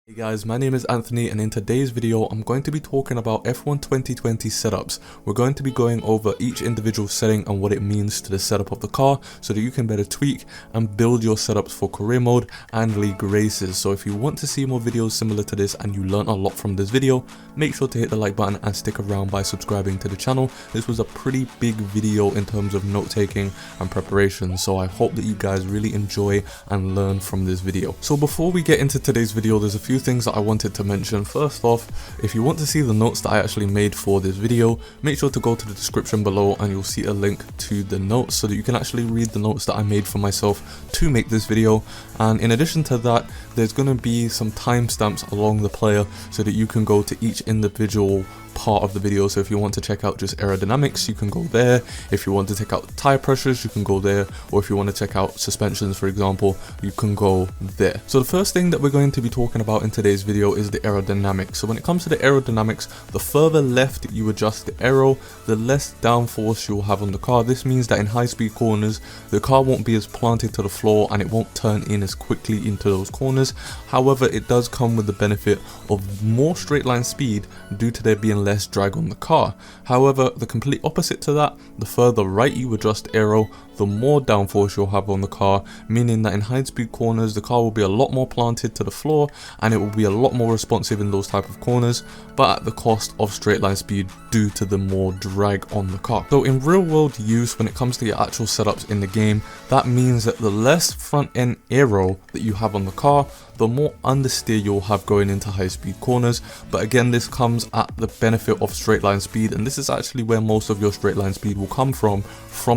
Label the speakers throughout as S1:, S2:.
S1: Hey guys, my name is Anthony and in today's video I'm going to be talking about F1 2020 setups. We're going to be going over each individual setting and what it means to the setup of the car so that you can better tweak and build your setups for career mode and league races. So if you want to see more videos similar to this and you learn a lot from this video, make sure to hit the like button and stick around by subscribing to the channel. This was a pretty big video in terms of note taking and preparation, so I hope that you guys really enjoy and learn from this video. So before we get into today's video, there's a few things that I wanted to mention. First off, if you want to see the notes that I actually made for this video, make sure to go to the description below and you'll see a link to the notes so that you can actually read the notes that I made for myself to make this video. And in addition to that, there's going to be some timestamps along the player so that you can go to each individual part of the video. So if you want to check out just aerodynamics, you can go there. If you want to check out tire pressures, you can go there. Or if you want to check out suspensions, for example, you can go there. So the first thing that we're going to be talking about in today's video is the aerodynamics. So when it comes to the aerodynamics, the further left you adjust the aero, the less downforce you'll have on the car. This means that in high speed corners, the car won't be as planted to the floor and it won't turn in as quickly into those corners. However, it does come with the benefit of more straight line speed due to there being less drag on the car. However, the complete opposite to that, the further right you adjust aero, the more downforce you'll have on the car, meaning that in high speed corners the car will be a lot more planted to the floor and it will be a lot more responsive in those type of corners, but at the cost of straight line speed due to the more drag on the car. So in real world use, when it comes to your actual setups in the game, that means that the less front end aero that you have on the car, the more understeer you'll have going into high speed corners. But again, this comes at the benefit of straight line speed, and this is actually where most of your straight line speed will come from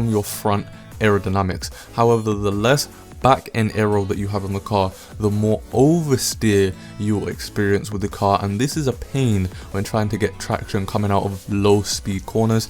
S1: your front aerodynamics. However, the less back end aero that you have on the car, the more oversteer you'll experience with the car, and this is a pain when trying to get traction coming out of low speed corners.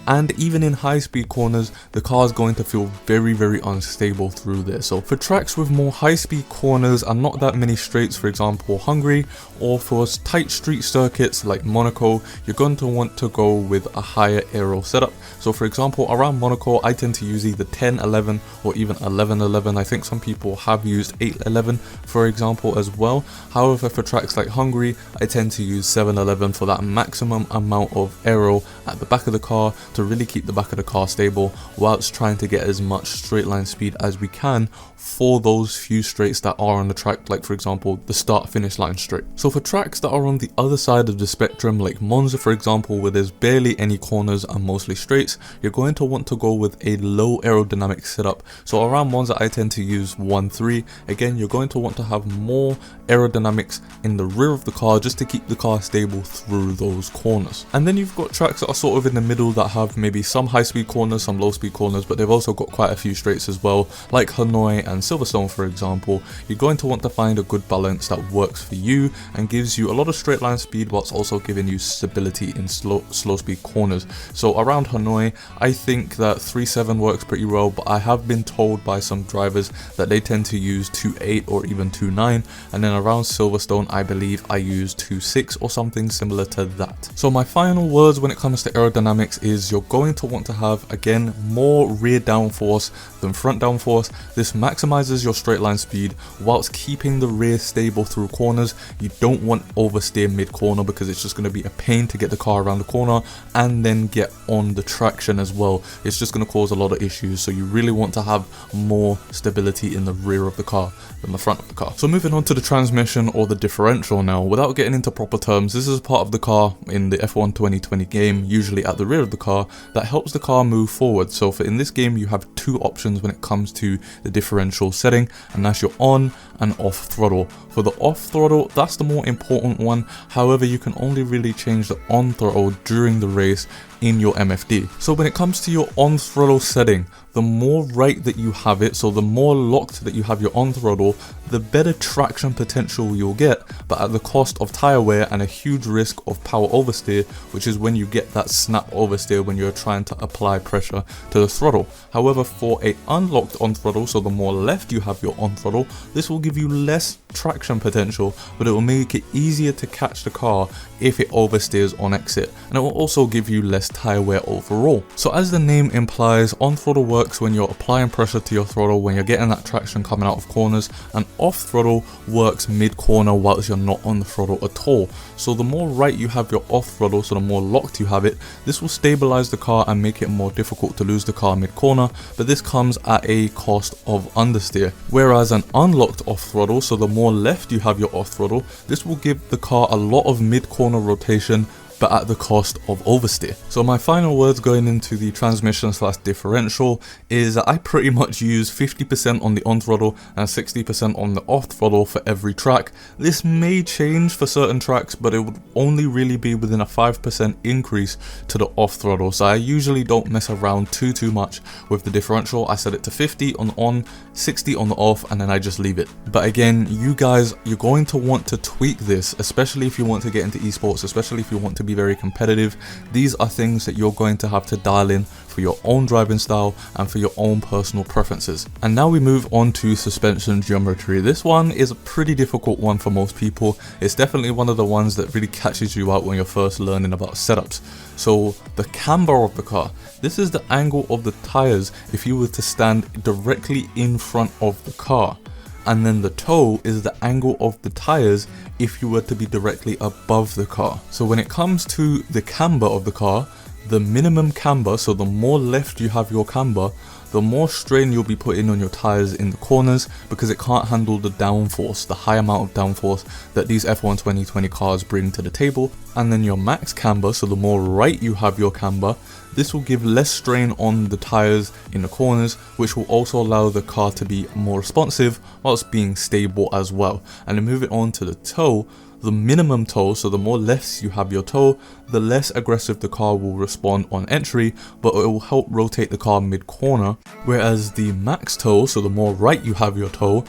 S1: And even in high speed corners, the car is going to feel very unstable through there. So for tracks with more high speed corners and not that many straights, for example Hungary, or for tight street circuits like Monaco, you're going to want to go with a higher aero setup. So for example, around Monaco, I tend to use either 10-11 or even 11-11. I think some people have used 8-11 for example as well. However, for tracks like Hungary, I tend to use 7-11 for that maximum amount of aero at the back of the car to really keep the back of the car stable whilst trying to get as much straight line speed as we can for those few straights that are on the track, like for example the start finish line straight. So for tracks that are on the other side of the spectrum, like Monza for example, where there's barely any corners and mostly straights, you're going to want to go with a low aerodynamic setup. So around Monza I tend to use 1-3. Again, you're going to want to have more aerodynamics in the rear of the car just to keep the car stable through those corners. And then you've got tracks that are sort of in the middle that have maybe some high speed corners, some low speed corners, but they've also got quite a few straights as well, like Hanoi and Silverstone for example. You're going to want to find a good balance that works for you and gives you a lot of straight line speed whilst also giving you stability in slow speed corners. So around Hanoi, I think that 3.7 works pretty well, but I have been told by some drivers that they tend to use 2.8 or even 2.9, and then around Silverstone I believe I use 2.6 or something similar to that. So my final words when it comes to aerodynamics is you're going to want to have, again, more rear downforce than front downforce. This maximizes your straight line speed whilst keeping the rear stable through corners. You don't want oversteer mid corner because it's just going to be a pain to get the car around the corner and then get on the traction as well. It's just going to cause a lot of issues, so you really want to have more stability in the rear of the car than the front of the car. So moving on to the transmission or the differential now, without getting into proper terms, this is a part of the car in the F1 2020 game, usually at the rear of the car, that helps the car move forward. So for in this game you have two options when it comes to the differential setting, and that's your on and off throttle. For the off throttle, that's the more important one. However, you can only really change the on throttle during the race in your MFD. So when it comes to your on throttle setting, the more right that you have it, so the more locked that you have your on throttle, the better traction potential you'll get, but at the cost of tire wear and a huge risk of power oversteer, which is when you get that snap oversteer when you're trying to apply pressure to the throttle. However, for a unlocked on throttle, so the more left you have your on throttle, this will give you less traction traction potential, but it will make it easier to catch the car if it oversteers on exit, and it will also give you less tire wear overall. So as the name implies, on throttle works when you're applying pressure to your throttle when you're getting that traction coming out of corners, and off throttle works mid corner whilst you're not on the throttle at all. So the more right you have your off throttle, so the more locked you have it, this will stabilize the car and make it more difficult to lose the car mid corner, but this comes at a cost of understeer. Whereas an unlocked off throttle, so the more left you have your off throttle, this will give the car a lot of mid corner rotation, but at the cost of oversteer. So my final words going into the transmission slash differential is that I pretty much use 50% on the on throttle and 60% on the off throttle for every track. This may change for certain tracks, but it would only really be within a 5% increase to the off throttle. So I usually don't mess around too much with the differential. I set it to 50 on the on, 60 on the off, and then I just leave it. But again, you guys, you're going to want to tweak this, especially if you want to get into esports, especially if you want to be very competitive. These are things that you're going to have to dial in for your own driving style and for your own personal preferences. And now we move on to suspension geometry. This one is a pretty difficult one for most people. It's definitely one of the ones that really catches you out when you're first learning about setups. So the camber of the car, this is the angle of the tires if you were to stand directly in front of the car. And then the toe is the angle of the tires if you were to be directly above the car. So when it comes to the camber of the car, the minimum camber, so the more left you have your camber, the more strain you'll be putting on your tires in the corners, because it can't handle the downforce, the high amount of downforce that these F1 2020 cars bring to the table. And then your max camber, so the more right you have your camber, this will give less strain on the tires in the corners, which will also allow the car to be more responsive whilst being stable as well. And then moving on to the toe, the minimum toe, so the more lefts you have your toe, the less aggressive the car will respond on entry, but it will help rotate the car mid-corner. Whereas the max toe, so the more right you have your toe,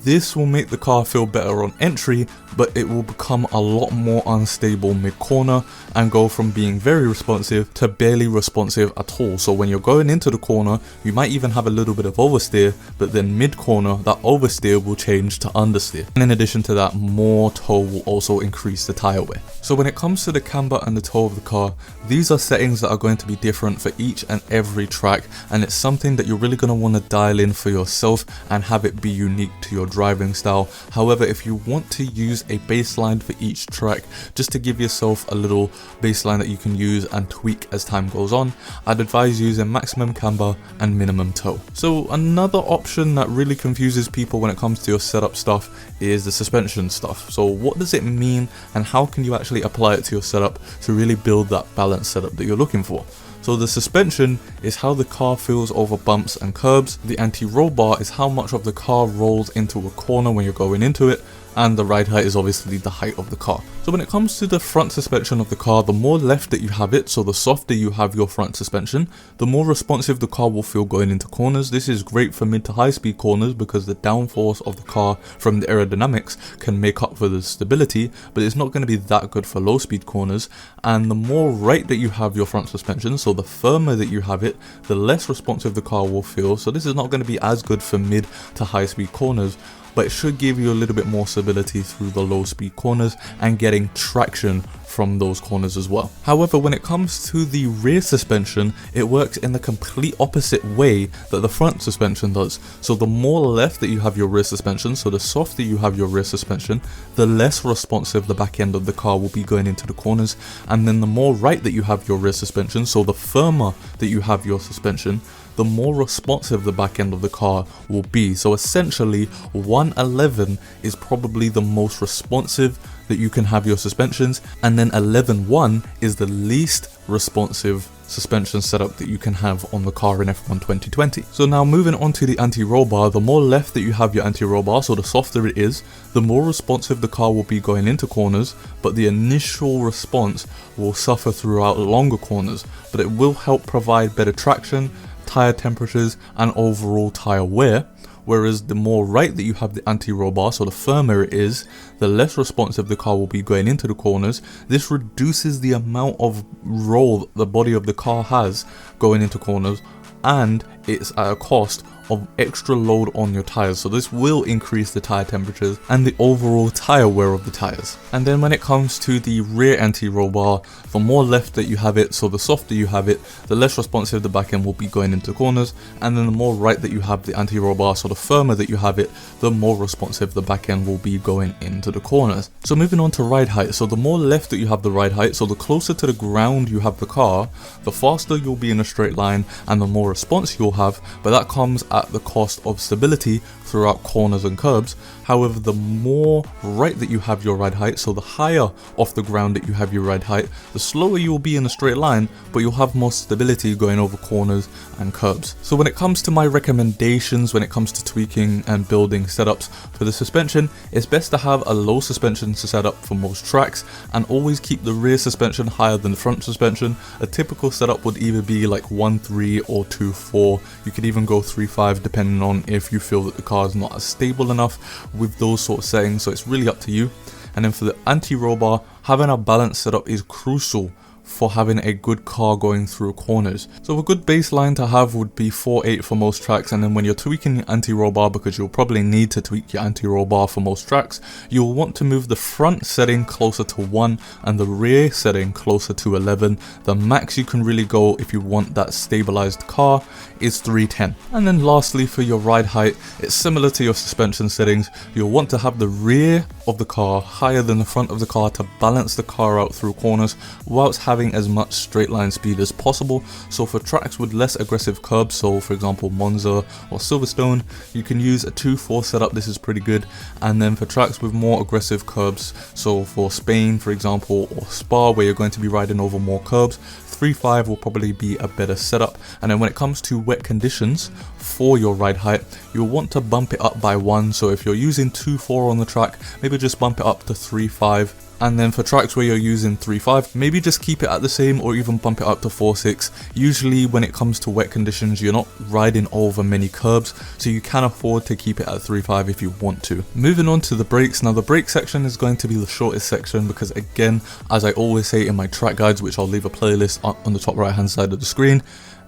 S1: this will make the car feel better on entry, but it will become a lot more unstable mid-corner and go from being very responsive to barely responsive at all. So when you're going into the corner, you might even have a little bit of oversteer, but then mid-corner, that oversteer will change to understeer. And in addition to that, more toe will also increase the tire wear. So when it comes to the camber and the toe of the car, these are settings that are going to be different for each and every track, and it's something that you're really going to want to dial in for yourself and have it be unique to your driving style. However, if you want to use a baseline for each track, just to give yourself a little baseline that you can use and tweak as time goes on, I'd advise using maximum camber and minimum toe. So another option that really confuses people when it comes to your setup stuff is the suspension stuff. So what does it mean and how can you actually apply it to your setup to really build that balanced setup that you're looking for? So the suspension is how the car feels over bumps and curbs, the anti-roll bar is how much of the car rolls into a corner when you're going into it, and the ride height is obviously the height of the car. So when it comes to the front suspension of the car, the more left that you have it, so the softer you have your front suspension, the more responsive the car will feel going into corners. This is great for mid to high speed corners because the downforce of the car from the aerodynamics can make up for the stability, but it's not going to be that good for low speed corners. And the more right that you have your front suspension, so the firmer that you have it, the less responsive the car will feel. So this is not going to be as good for mid to high speed corners, but it should give you a little bit more stability through the low speed corners and getting traction from those corners as well. However, when it comes to the rear suspension, it works in the complete opposite way that the front suspension does. So the more left that you have your rear suspension, so the softer you have your rear suspension, the less responsive the back end of the car will be going into the corners. And then the more right that you have your rear suspension, so the firmer that you have your suspension, the more responsive the back end of the car will be. So essentially 111 is probably the most responsive that you can have your suspensions, and then 11.1 is the least responsive suspension setup that you can have on the car in F1 2020. So now moving on to the anti-roll bar, the more left that you have your anti-roll bar, so the softer it is, the more responsive the car will be going into corners, but the initial response will suffer throughout longer corners, but it will help provide better traction, tire temperatures and overall tire wear. Whereas the more right that you have the anti-roll bar, so the firmer it is, the less responsive the car will be going into the corners. This reduces the amount of roll the body of the car has going into corners, and it's at a cost of extra load on your tires, so this will increase the tire temperatures and the overall tire wear of the tires. And then when it comes to the rear anti-roll bar, the more left that you have it, so the softer you have it, the less responsive the back end will be going into corners, and then the more right that you have the anti-roll bar, so the firmer that you have it, the more responsive the back end will be going into the corners. So moving on to ride height, so the more left that you have the ride height, so the closer to the ground you have the car, the faster you'll be in a straight line and the more response you'll have, but that comes at the cost of stability throughout corners and curbs. However, the more right that you have your ride height, so the higher off the ground that you have your ride height, the slower you will be in a straight line, but you'll have more stability going over corners and curbs. So when it comes to my recommendations, when it comes to tweaking and building setups for the suspension, it's best to have a low suspension setup for most tracks and always keep the rear suspension higher than the front suspension. A typical setup would either be like 1.3 or 2.4. You could even go 3.5 depending on if you feel that the car is not as stable enough with those sort of settings, so it's really up to you. And then for the anti-roll bar, having a balanced setup is crucial for having a good car going through corners. So a good baseline to have would be 4.8 for most tracks, and then when you're tweaking your anti-roll bar, because you'll probably need to tweak your anti-roll bar for most tracks, you'll want to move the front setting closer to 1 and the rear setting closer to 11. The max you can really go if you want that stabilized car is 310. And then lastly, for your ride height, it's similar to your suspension settings. You'll want to have the rear of the car higher than the front of the car to balance the car out through corners whilst having as much straight line speed as possible. So for tracks with less aggressive curbs, so for example Monza or Silverstone, you can use a 2.4 setup. This is pretty good. And then for tracks with more aggressive curbs, so for Spain for example, or Spa, where you're going to be riding over more curbs, 3.5 will probably be a better setup. And then when it comes to wet conditions for your ride height, you'll want to bump it up by 1. So if you're using 2.4 on the track, maybe just bump it up to 3.5. And then for tracks where you're using 3.5, maybe just keep it at the same or even bump it up to 4.6. Usually when it comes to wet conditions, you're not riding over many curbs, so you can afford to keep it at 3.5 if you want to. Moving on to the brakes. Now the brake section is going to be the shortest section because, again, as I always say in my track guides, which I'll leave a playlist on the top right hand side of the screen,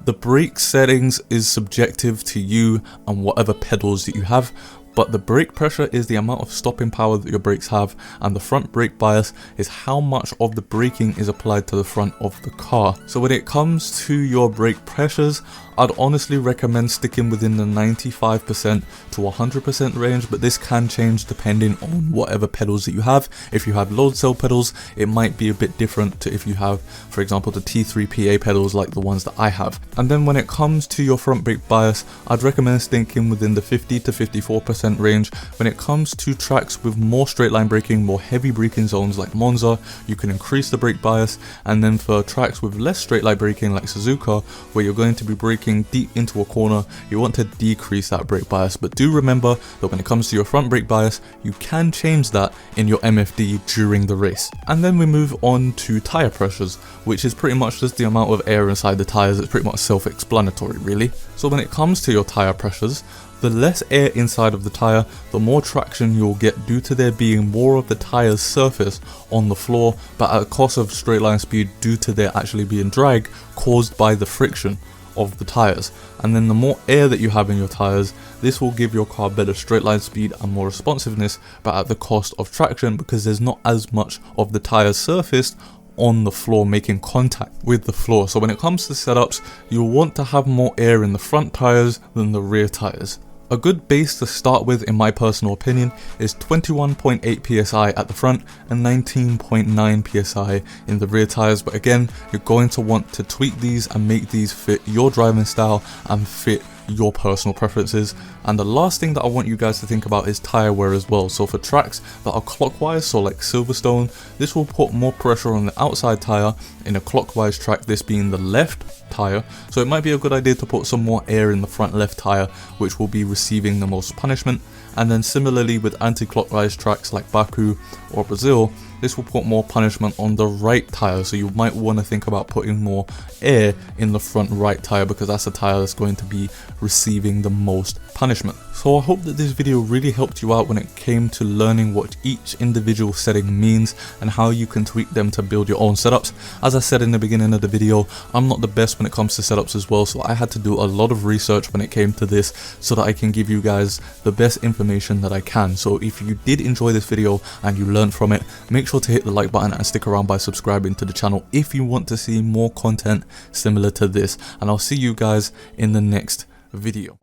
S1: the brake settings is subjective to you and whatever pedals that you have. But the brake pressure is the amount of stopping power that your brakes have, and the front brake bias is how much of the braking is applied to the front of the car. So when it comes to your brake pressures, I'd honestly recommend sticking within the 95% to 100% range, but this can change depending on whatever pedals that you have. If you have load cell pedals, it might be a bit different to if you have, for example, the T3 PA pedals like the ones that I have. And then when it comes to your front brake bias, I'd recommend sticking within the 50 to 54% range. When it comes to tracks with more straight line braking, more heavy braking zones like Monza, you can increase the brake bias. And then for tracks with less straight line braking like Suzuka, where you're going to be braking deep into a corner, you want to decrease that brake bias. But do remember that when it comes to your front brake bias, you can change that in your MFD during the race. And then we move on to tire pressures, which is pretty much just the amount of air inside the tires. It's pretty much self-explanatory really. So when it comes to your tire pressures, the less air inside of the tire, the more traction you'll get due to there being more of the tire's surface on the floor, but at a cost of straight line speed due to there actually being drag caused by the friction of the tires. And then the more air that you have in your tires, this will give your car better straight line speed and more responsiveness, but at the cost of traction because there's not as much of the tire's surface on the floor making contact with the floor. So when it comes to setups, you'll want to have more air in the front tires than the rear tires. A good base to start with, in my personal opinion, is 21.8 psi at the front and 19.9 psi in the rear tires. But again, you're going to want to tweak these and make these fit your driving style and fit your personal preferences. And the last thing that I want you guys to think about is tire wear as well. So for tracks that are clockwise, so like Silverstone, this will put more pressure on the outside tire in a clockwise track, this being the left tire. So it might be a good idea to put some more air in the front left tire, which will be receiving the most punishment. And then similarly with anti-clockwise tracks like Baku or Brazil, this will put more punishment on the right tire, so you might want to think about putting more air in the front right tire, because that's the tire that's going to be receiving the most punishment. So I hope that this video really helped you out when it came to learning what each individual setting means and how you can tweak them to build your own setups. As I said in the beginning of the video, I'm not the best when it comes to setups as well, so I had to do a lot of research when it came to this so that I can give you guys the best information that I can. So if you did enjoy this video and you learned from it, make sure to hit the like button and stick around by subscribing to the channel if you want to see more content similar to this, and I'll see you guys in the next video.